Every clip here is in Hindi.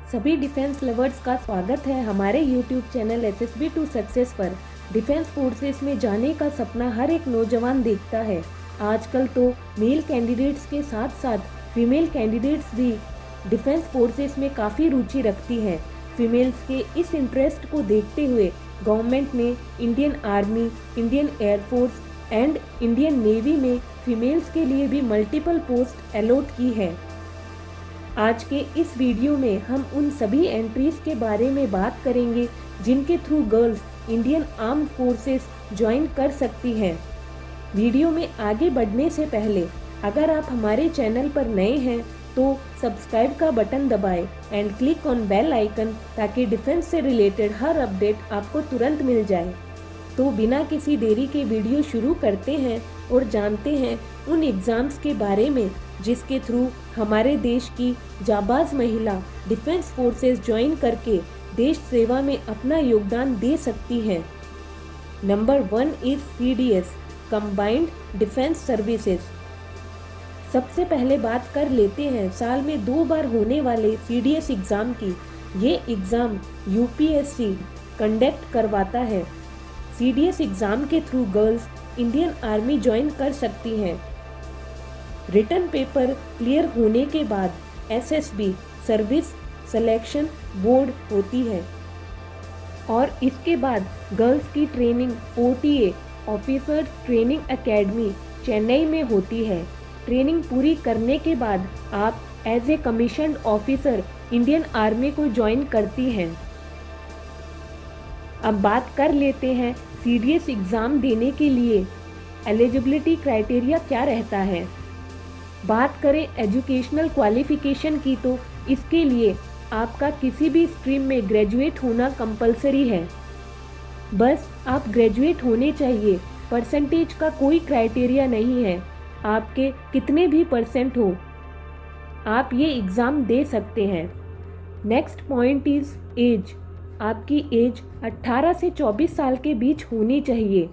सभी डिफेंस लवर्स का स्वागत है हमारे YouTube channel SSB to success पर। डिफेंस फोर्सेस में जाने का सपना हर एक नौजवान देखता है। आजकल तो मेल कैंडिडेट्स के साथ साथ फीमेल कैंडिडेट्स भी डिफेंस फोर्सेस में काफ़ी रुचि रखती है। फीमेल्स के इस इंटरेस्ट को देखते हुए गवर्नमेंट ने Indian army, Indian air force and Indian navy में फीमेल्स के लिए भी मल्टीपल पोस्ट अलॉट की है। आज के इस वीडियो में हम उन सभी एंट्रीज के बारे में बात करेंगे जिनके through girls Indian armed forces join कर सकती हैं। वीडियो में आगे बढ़ने से पहले अगर आप हमारे चैनल पर नए हैं तो सब्सक्राइब का बटन दबाएं and click on bell icon ताकि डिफेंस से रिलेटेड हर अपडेट आपको तुरंत मिल जाए। तो बिना किसी देरी के वीडियो शुरू करते हैं और जानते हैं उन एग्ज़ाम्स के बारे में जिसके थ्रू हमारे देश की जाबाज महिला डिफेंस फोर्सेस ज्वाइन करके देश सेवा में अपना योगदान दे सकती हैं। Number 1 is CDS combined defence services. सबसे पहले बात कर लेते हैं साल में 2 बार होने वाले CDS एग्ज़ाम की। ये एग्ज़ाम UPSC कंडक्ट करवाता है। CDS एग्ज़ाम के through girls Indian army join कर सकती हैं। रिटन पेपर क्लियर होने के बाद SSB सर्विस सिलेक्शन बोर्ड होती है और इसके बाद गर्ल्स की training OTA officers training academy Chennai में होती है। ट्रेनिंग पूरी करने के बाद आप as a commissioned officer Indian army को ज्वाइन करती हैं। अब बात कर लेते हैं CDS एग्ज़ाम देने के लिए एलिजिबिलिटी क्राइटेरिया क्या रहता है। बात करें एजुकेशनल क्वालिफिकेशन की तो इसके लिए आपका किसी भी स्ट्रीम में ग्रेजुएट होना कंपलसरी है। बस आप ग्रेजुएट होने चाहिए, परसेंटेज का कोई क्राइटेरिया नहीं है। आपके कितने भी परसेंट हो आप ये एग्ज़ाम दे सकते हैं। Next point is age. आपकी एज 18 से 24 साल के बीच होनी चाहिए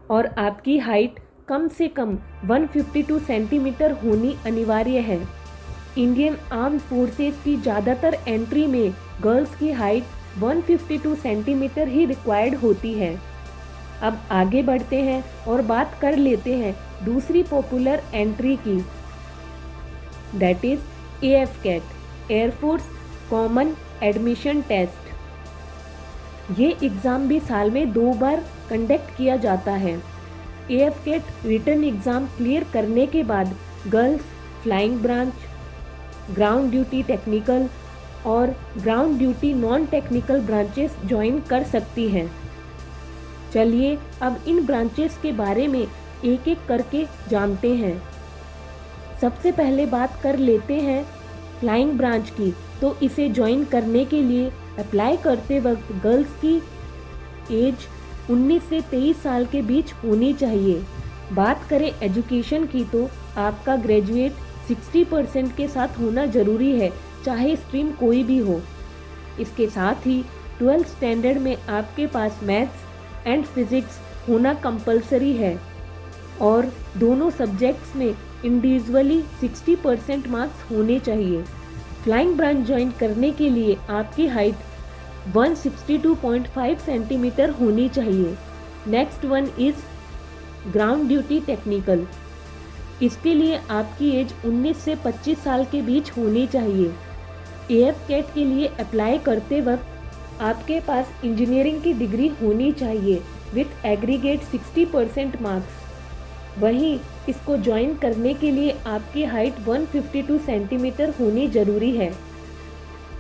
और आपकी हाइट कम से कम 152 सेंटीमीटर होनी अनिवार्य है। इंडियन आर्म्ड फोर्सेस की ज़्यादातर एंट्री में गर्ल्स की हाइट 152 सेंटीमीटर ही रिक्वायर्ड होती है। अब आगे बढ़ते हैं और बात कर लेते हैं दूसरी पॉपुलर एंट्री की, that is AFCAT air force common admission test. ये एग्ज़ाम भी साल में 2 बार कंडक्ट किया जाता है। AFCAT रिटन एग्ज़ाम क्लियर करने के बाद girls flying branch, ground duty technical और ground duty non technical branches join कर सकती हैं। चलिए अब इन ब्रांचेस के बारे में एक एक करके जानते हैं। सबसे पहले बात कर लेते हैं फ्लाइंग ब्रांच की। तो इसे ज्वाइन करने के लिए अप्लाई करते वक्त गर्ल्स की एज 19 से 23 साल के बीच होनी चाहिए। बात करें एजुकेशन की तो आपका ग्रेजुएट 60% के साथ होना ज़रूरी है, चाहे स्ट्रीम कोई भी हो। इसके साथ ही 12th स्टैंडर्ड में आपके पास मैथ्स एंड फिज़िक्स होना कंपलसरी है और दोनों सब्जेक्ट्स में इंडिविजुअली 60% मार्क्स होने चाहिए। फ्लाइंग ब्रांच ज्वाइन करने के लिए आपकी हाइट 162.5 सेंटीमीटर होनी चाहिए। Next one is ground duty technical. इसके लिए आपकी एज 19 से 25 साल के बीच होनी चाहिए। AFCAT के लिए अप्लाई करते वक्त आपके पास इंजीनियरिंग की डिग्री होनी चाहिए विथ एग्रीगेट 60% मार्क्स। वहीं इसको ज्वाइन करने के लिए आपकी हाइट 152 सेंटीमीटर होनी ज़रूरी है।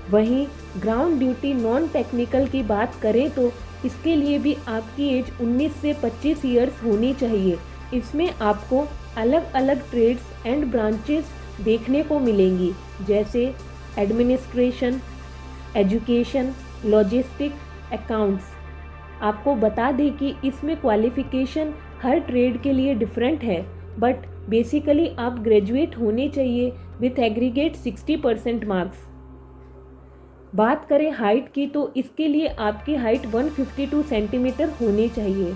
वहीं ग्राउंड ड्यूटी नॉन टेक्निकल की बात करें तो इसके लिए भी आपकी एज 19 से 25 ईयर्स होनी चाहिए। इसमें आपको अलग अलग ट्रेड्स एंड ब्रांचेस देखने को मिलेंगी, जैसे एडमिनिस्ट्रेशन, एजुकेशन, लॉजिस्टिक, अकाउंट्स। आपको बता दें कि इसमें क्वालिफ़िकेशन हर ट्रेड के लिए डिफरेंट है, बट बेसिकली आप ग्रेजुएट होने चाहिए विथ एग्रीगेट 60% मार्क्स। बात करें हाइट की तो इसके लिए आपकी हाइट 152 सेंटीमीटर होनी चाहिए।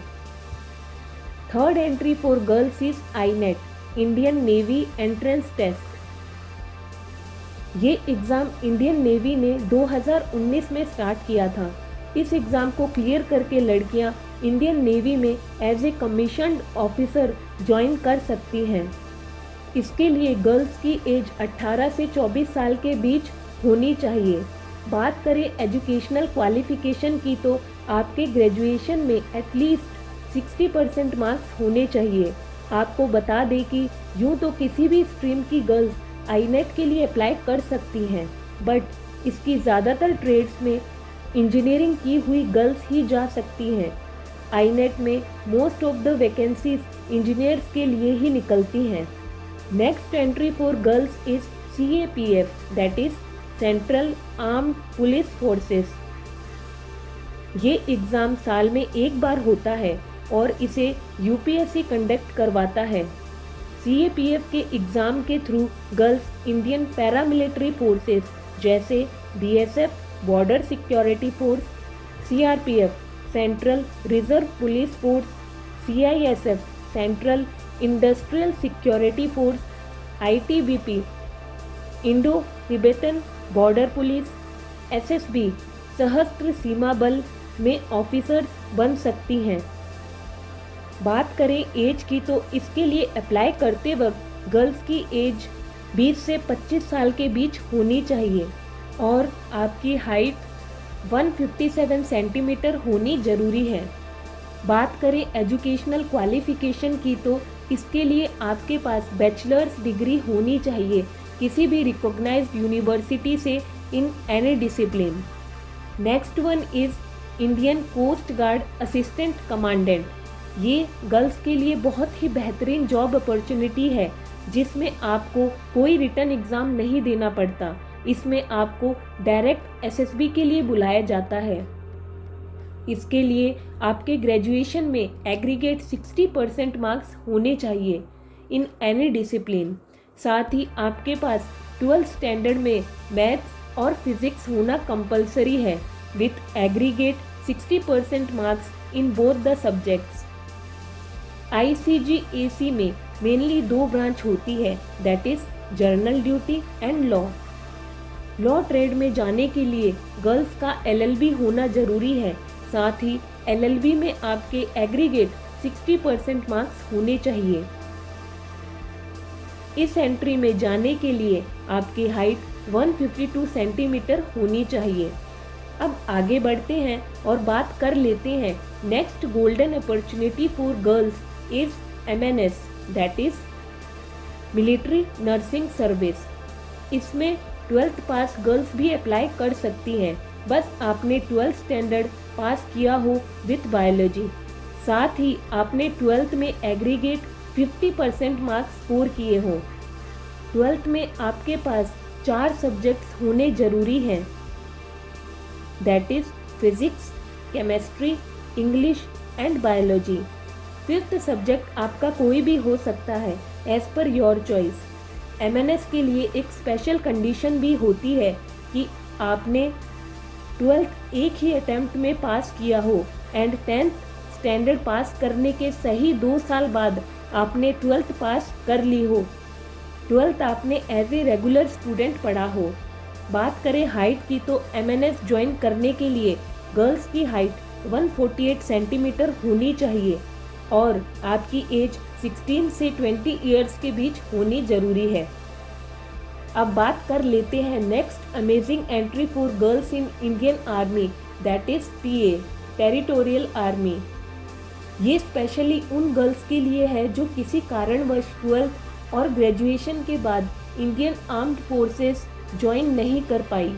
Third entry for girls is INET Indian navy entrance test. ये एग्ज़ाम इंडियन नेवी ने 2019 में स्टार्ट किया था। इस एग्ज़ाम को क्लियर करके लड़कियां इंडियन नेवी में as a commissioned officer join कर सकती हैं। इसके लिए गर्ल्स की एज 18 से 24 साल के बीच होनी चाहिए। बात करें एजुकेशनल क्वालिफिकेशन की तो आपके ग्रेजुएशन में एटलीस्ट 60% मार्क्स होने चाहिए। आपको बता दें कि यूँ तो किसी भी स्ट्रीम की गर्ल्स आईनेट के लिए अप्लाई कर सकती हैं, बट इसकी ज़्यादातर ट्रेड्स में इंजीनियरिंग की हुई गर्ल्स ही जा सकती हैं। आईनेट में most of the vacancies engineers के लिए ही निकलती हैं। Next entry for girls is CAPF, that is central armed police forces. ये एग्ज़ाम साल में एक बार होता है और इसे UPSC कंडक्ट करवाता है। CAPF के एग्ज़ाम के through girls Indian paramilitary forces जैसे BSF border security force, CRPF central reserve police force, CISF central industrial security force, ITBP Indo Tibetan border police, SSB सशस्त्र सीमा बल में ऑफिसर्स बन सकती हैं। बात करें एज की तो इसके लिए अप्लाई करते वक्त गर्ल्स की एज 20 से 25 साल के बीच होनी चाहिए और आपकी हाइट 157 सेंटीमीटर होनी जरूरी है। बात करें एजुकेशनल क्वालिफिकेशन की तो इसके लिए आपके पास बैचलर्स डिग्री होनी चाहिए किसी भी रिकॉग्नाइज्ड यूनिवर्सिटी से in any discipline. Next one is Indian coast guard assistant commandant. ये गर्ल्स के लिए बहुत ही बेहतरीन जॉब अपॉर्चुनिटी है जिसमें आपको कोई रिटन एग्ज़ाम नहीं देना पड़ता। इसमें आपको डायरेक्ट SSB के लिए बुलाया जाता है। इसके लिए आपके ग्रेजुएशन में एग्रीगेट 60% मार्क्स होने चाहिए इन एनी डिसिप्लिन। साथ ही आपके पास 12th स्टैंडर्ड में मैथ्स और फिजिक्स होना कंपलसरी है with aggregate 60% marks in both the subjects. ICGAC में मेनली 2 ब्रांच होती है, that is journal duty and law trade में जाने के लिए गर्ल्स का LLB होना जरूरी है। साथ ही LLB में आपके एग्रीगेट 60% मार्क्स होने चाहिए। इस एंट्री में जाने के लिए आपकी हाइट 152 सेंटीमीटर होनी चाहिए। अब आगे बढ़ते हैं और बात कर लेते हैं next golden opportunity for girls is MNS, that is military nursing service. इसमें 12th पास गर्ल्स भी अप्लाई कर सकती हैं, बस आपने 12th स्टैंडर्ड पास किया हो विथ बायोलॉजी। साथ ही आपने 12th में एग्रीगेट 50% मार्क्स स्कोर किए हों। 12th में आपके पास 4 सब्जेक्ट्स होने जरूरी हैं, that is physics, chemistry, English and biology. 5th subject आपका कोई भी हो सकता है as per your choice. MNS के लिए एक स्पेशल कंडीशन भी होती है कि आपने 12th एक ही अटेम्प्ट में पास किया हो एंड 10th स्टैंडर्ड पास करने के सही 2 साल बाद आपने 12th पास कर ली हो। 12th आपने एज ए रेगुलर स्टूडेंट पढ़ा हो। बात करें हाइट की तो MNS ज्वाइन करने के लिए गर्ल्स की हाइट 148 सेंटीमीटर होनी चाहिए और आपकी एज 16 से 20 ईयर्स के बीच होनी जरूरी है। अब बात कर लेते हैं next amazing entry for girls in Indian army, that is TA territorial army. ये स्पेशली उन गर्ल्स के लिए है जो किसी कारणवश 12th और ग्रेजुएशन के बाद इंडियन आर्म्ड फोर्सेस ज्वाइन नहीं कर पाई।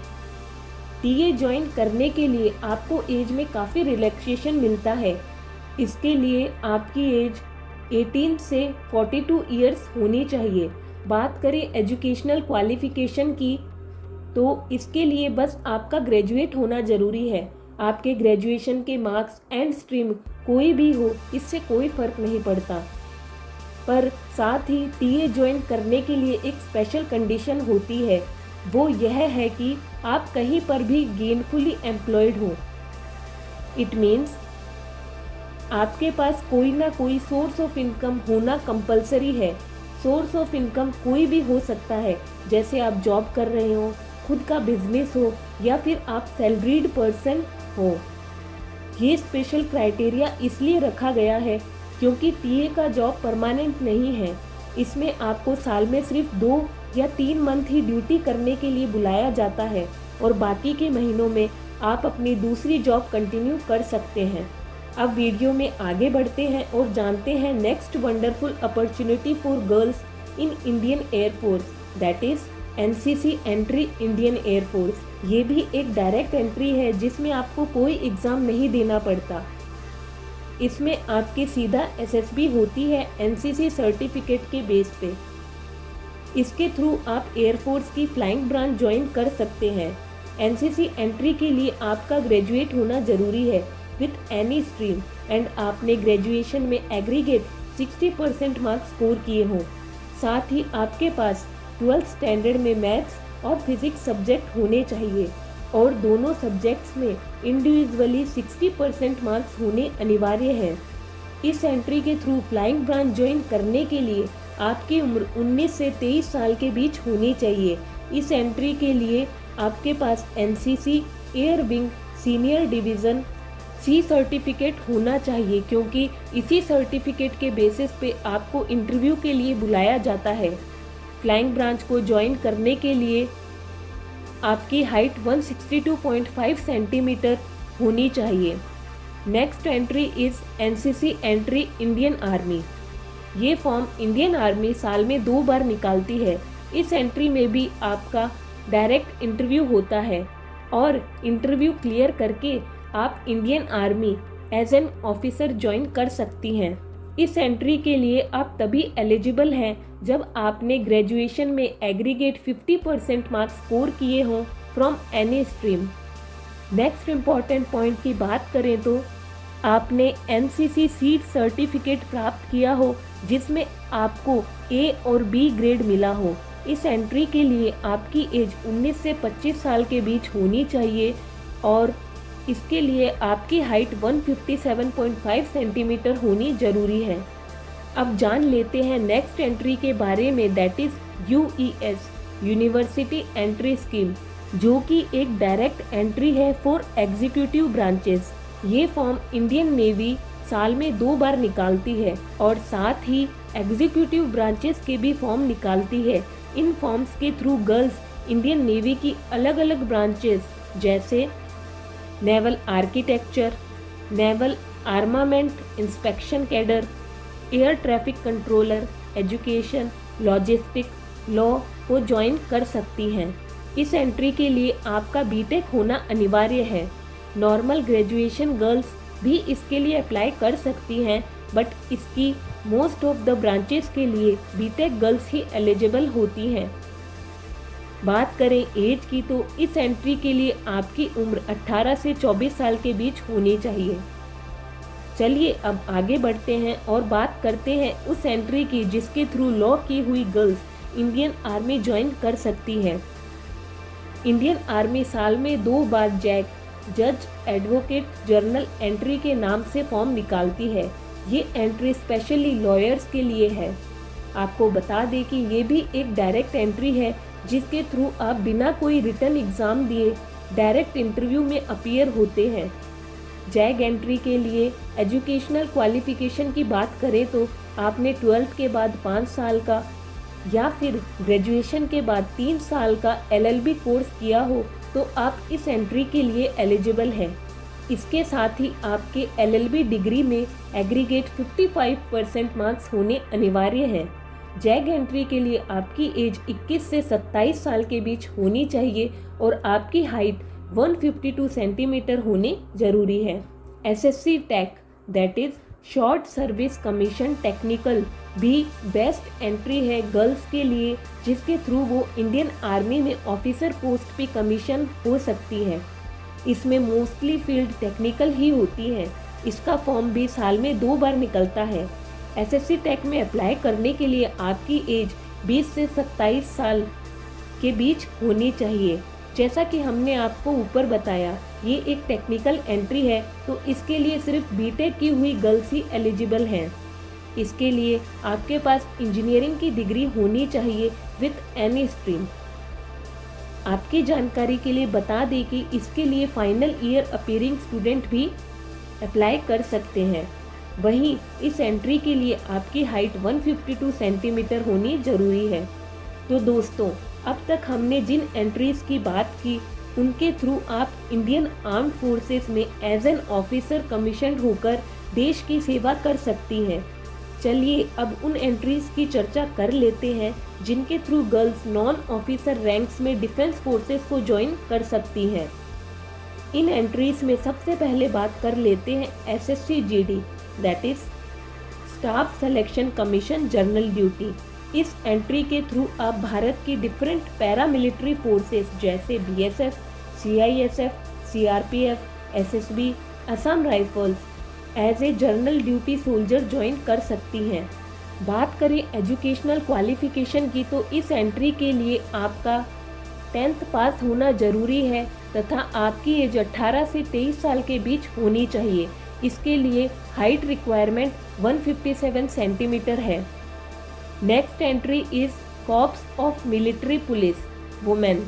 TA ज्वाइन करने के लिए आपको एज में काफ़ी रिलैक्सेशन मिलता है। इसके लिए आपकी एज 18 से 42 ईयर्स होनी चाहिए। बात करें एजुकेशनल क्वालिफिकेशन की तो इसके लिए बस आपका ग्रेजुएट होना ज़रूरी है। आपके ग्रेजुएशन के मार्क्स एंड स्ट्रीम कोई भी हो, इससे कोई फ़र्क नहीं पड़ता। पर साथ ही TA ज्वाइन करने के लिए एक स्पेशल कंडीशन होती है, वो यह है कि आप कहीं पर भी गेनफुली एम्प्लॉयड हो। इट मीन्स आपके पास कोई ना कोई सोर्स ऑफ इनकम होना कंपलसरी है। सोर्स ऑफ इनकम कोई भी हो सकता है, जैसे आप जॉब कर रहे हो, खुद का बिजनेस हो या फिर आप सैलरीड पर्सन हो। ये स्पेशल क्राइटेरिया इसलिए रखा गया है क्योंकि टीए का जॉब परमानेंट नहीं है। इसमें आपको साल में सिर्फ 2 या 3 मंथ ही ड्यूटी करने के लिए बुलाया जाता है और बाकी के महीनों में आप अपनी दूसरी जॉब कंटिन्यू कर सकते हैं। अब वीडियो में आगे बढ़ते हैं और जानते हैं next wonderful opportunity for girls in Indian air force, that is NCC entry Indian air force. ये भी एक डायरेक्ट एंट्री है जिसमें आपको कोई एग्ज़ाम नहीं देना पड़ता। इसमें आपकी सीधा एसएसबी होती है एनसीसी सर्टिफिकेट के बेस पे। इसके थ्रू आप एयरफोर्स की फ्लाइंग ब्रांच ज्वाइन कर सकते हैं। एनसीसी एंट्री के लिए आपका ग्रेजुएट होना जरूरी है विथ एनी स्ट्रीम एंड आपने ग्रेजुएशन में एग्रीगेट 60% मार्क्स स्कोर किए हों। साथ ही आपके पास 12th स्टैंडर्ड में मैथ्स और फिजिक्स सब्जेक्ट होने चाहिए और दोनों सब्जेक्ट्स में इंडिविजुअली 60% मार्क्स होने अनिवार्य हैं। इस एंट्री के थ्रू फ्लाइंग ब्रांच ज्वाइन करने के लिए आपकी उम्र 19 से 23 साल के बीच होनी चाहिए। इस एंट्री के लिए आपके पास NCC air wing senior division C certificate होना चाहिए क्योंकि इसी सर्टिफिकेट के बेसिस पे आपको इंटरव्यू के लिए बुलाया जाता है। फ्लाइंग ब्रांच को ज्वाइन करने के लिए आपकी हाइट 162.5 सेंटीमीटर होनी चाहिए। Next entry is NCC entry Indian army. ये फॉर्म इंडियन आर्मी साल में 2 बार निकालती है। इस एंट्री में भी आपका डायरेक्ट इंटरव्यू होता है और इंटरव्यू क्लियर करके आप Indian army as an officer join कर सकती हैं। इस एंट्री के लिए आप तभी एलिजिबल हैं जब आपने ग्रेजुएशन में एग्रीगेट 50% मार्क्स स्कोर किए हों from any stream. Next important point की बात करें तो आपने एनसीसी सीट सर्टिफिकेट प्राप्त किया हो जिसमें आपको ए और बी ग्रेड मिला हो। इस एंट्री के लिए आपकी एज 19 से 25 साल के बीच होनी चाहिए और इसके लिए आपकी हाइट 157.5 सेंटीमीटर होनी जरूरी है। अब जान लेते हैं नेक्स्ट एंट्री के बारे में, that is UES university entry scheme, जो कि एक डायरेक्ट एंट्री है फॉर एग्जीक्यूटिव ब्रांचेस। ये फॉर्म इंडियन नेवी साल में 2 बार निकालती है और साथ ही एग्जीक्यूटिव ब्रांचेस के भी फॉर्म निकालती है। इन फॉर्म्स के थ्रू गर्ल्स इंडियन नेवी की अलग अलग ब्रांचेस जैसे naval architecture, naval armament inspection cadre, air traffic controller, education, logistic, law को ज्वाइन कर सकती हैं। इस एंट्री के लिए आपका बीटेक होना अनिवार्य है। नॉर्मल ग्रेजुएशन गर्ल्स भी इसके लिए अप्लाई कर सकती हैं, बट इसकी मोस्ट ऑफ द ब्रांचेस के लिए बीटेक गर्ल्स ही एलिजिबल होती हैं। बात करें एज की तो इस एंट्री के लिए आपकी उम्र 18 से 24 साल के बीच होनी चाहिए। चलिए अब आगे बढ़ते हैं और बात करते हैं उस एंट्री की जिसके थ्रू लॉ की हुई गर्ल्स इंडियन आर्मी ज्वाइन कर सकती हैं। इंडियन आर्मी साल में 2 बार जैक, जज एडवोकेट जर्नल एंट्री के नाम से फॉर्म निकालती है। ये एंट्री स्पेशली लॉयर्स के लिए है। आपको बता दें कि ये भी एक डायरेक्ट एंट्री है जिसके थ्रू आप बिना कोई रिटन एग्ज़ाम दिए डायरेक्ट इंटरव्यू में अपीयर होते हैं। जैग एंट्री के लिए एजुकेशनल क्वालिफिकेशन की बात करें तो आपने 12th के बाद 5 साल का या फिर ग्रेजुएशन के बाद 3 साल का LLB कोर्स किया हो तो आप इस एंट्री के लिए एलिजिबल हैं। इसके साथ ही आपके LLB डिग्री में एग्रीगेट 55% मार्क्स होने अनिवार्य हैं। जैग एंट्री के लिए आपकी एज 21 से 27 साल के बीच होनी चाहिए और आपकी हाइट 152 सेंटीमीटर होने जरूरी है। SSC tech, that is short service commission technical, भी बेस्ट एंट्री है गर्ल्स के लिए जिसके थ्रू वो इंडियन आर्मी में ऑफिसर पोस्ट पे कमीशन हो सकती है। इसमें मोस्टली फील्ड टेक्निकल ही होती है। इसका फॉर्म भी साल में 2 बार निकलता है। SSC टेक में अप्लाई करने के लिए आपकी एज 20 से 27 साल के बीच होनी चाहिए। जैसा कि हमने आपको ऊपर बताया, ये एक टेक्निकल एंट्री है तो इसके लिए सिर्फ बीटेक की हुई गर्ल्स ही एलिजिबल हैं। इसके लिए आपके पास इंजीनियरिंग की डिग्री होनी चाहिए विथ एनी स्ट्रीम। आपकी जानकारी के लिए बता दें कि इसके लिए फाइनल ईयर अपीयरिंग स्टूडेंट भी अप्लाई कर सकते हैं। वहीं इस एंट्री के लिए आपकी हाइट 152 सेंटीमीटर होनी जरूरी है। तो दोस्तों, अब तक हमने जिन एंट्रीज की बात की उनके थ्रू आप इंडियन आर्म्ड फोर्सेस में एज एन ऑफिसर कमीशन होकर देश की सेवा कर सकती हैं। चलिए अब उन एंट्रीज की चर्चा कर लेते हैं जिनके through girls non officer ranks में डिफेंस फोर्सेस को ज्वाइन कर सकती हैं। इन एंट्रीज में सबसे पहले बात कर लेते हैं SSC GD, that is staff selection commission general duty. इस एंट्री के थ्रू आप भारत की डिफरेंट पैरामिलिट्री फोर्सेस जैसे BSF, CISF, CRPF, SSB, Assam rifles as a general duty soldier join कर सकती हैं। बात करें एजुकेशनल क्वालिफिकेशन की तो इस एंट्री के लिए आपका 10th पास होना जरूरी है तथा आपकी एज 18 से 23 साल के बीच होनी चाहिए। इसके लिए हाइट रिक्वायरमेंट 157 सेंटीमीटर है। Next entry is corps of military police women.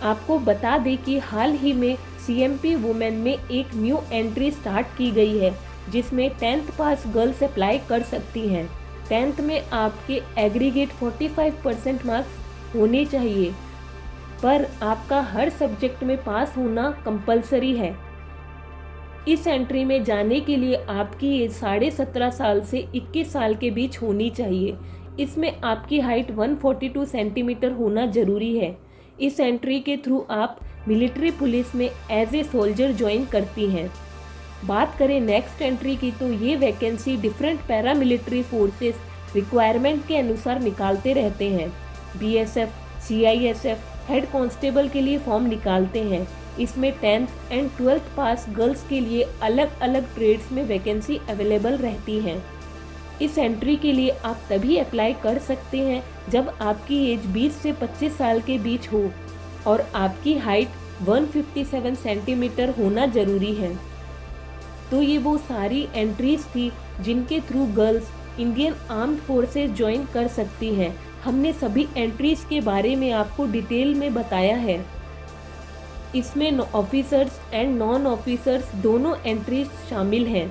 आपको बता दें कि हाल ही में सीएमपी वुमेन में एक न्यू एंट्री स्टार्ट की गई है जिसमें 10th पास गर्ल्स अप्लाई कर सकती हैं। 10th में आपके एग्रीगेट 45% मार्क्स होने चाहिए, पर आपका हर सब्जेक्ट में पास होना कंपलसरी है। इस एंट्री में जाने के लिए आपकी एज 17.5 साल से 21 साल के बीच होनी चाहिए। इसमें आपकी हाइट 142 सेंटीमीटर होना जरूरी है। इस एंट्री के थ्रू आप मिलिट्री पुलिस में एज ए सोल्जर ज्वाइन करती हैं। बात करें नेक्स्ट एंट्री की तो ये vacancy different paramilitary forces requirement के अनुसार निकालते रहते हैं। बीएसएफ, सीआईएसएफ हेड कांस्टेबल के लिए फॉर्म निकालते हैं। इसमें 10th and 12th pass girls के लिए अलग अलग ट्रेड्स में वैकेंसी अवेलेबल रहती हैं। इस एंट्री के लिए आप तभी अप्लाई कर सकते हैं जब आपकी एज 20 से 25 साल के बीच हो और आपकी हाइट 157 सेंटीमीटर होना जरूरी है। तो ये वो सारी एंट्रीज थी जिनके through girls Indian armed forces join कर सकती हैं। हमने सभी एंट्रीज के बारे में आपको डिटेल में बताया है। इसमें ऑफिसर्स एंड नॉन ऑफिसर्स दोनों एंट्रीज शामिल हैं।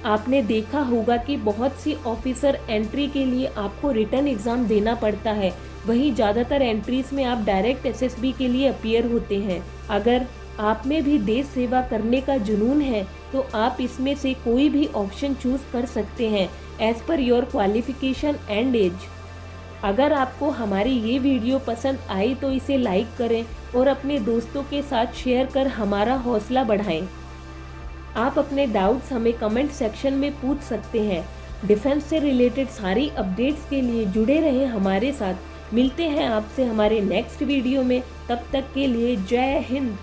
आपने देखा होगा कि बहुत सी ऑफिसर एंट्री के लिए आपको रिटन एग्जाम देना पड़ता है, वहीं ज़्यादातर एंट्रीज में आप डायरेक्ट एसएसबी के लिए अपीयर होते हैं। अगर आप में भी देश सेवा करने का जुनून है तो आप इसमें से कोई भी ऑप्शन चूज कर सकते हैं as per your qualification and as. अगर आपको हमारी ये वीडियो पसंद आई तो इसे लाइक करें और अपने दोस्तों के साथ शेयर कर हमारा हौसला बढ़ाएं। आप अपने डाउट्स हमें कमेंट सेक्शन में पूछ सकते हैं। डिफेंस से रिलेटेड सारी अपडेट्स के लिए जुड़े रहें हमारे साथ। मिलते हैं आपसे हमारे नेक्स्ट वीडियो में, तब तक के लिए जय हिंद।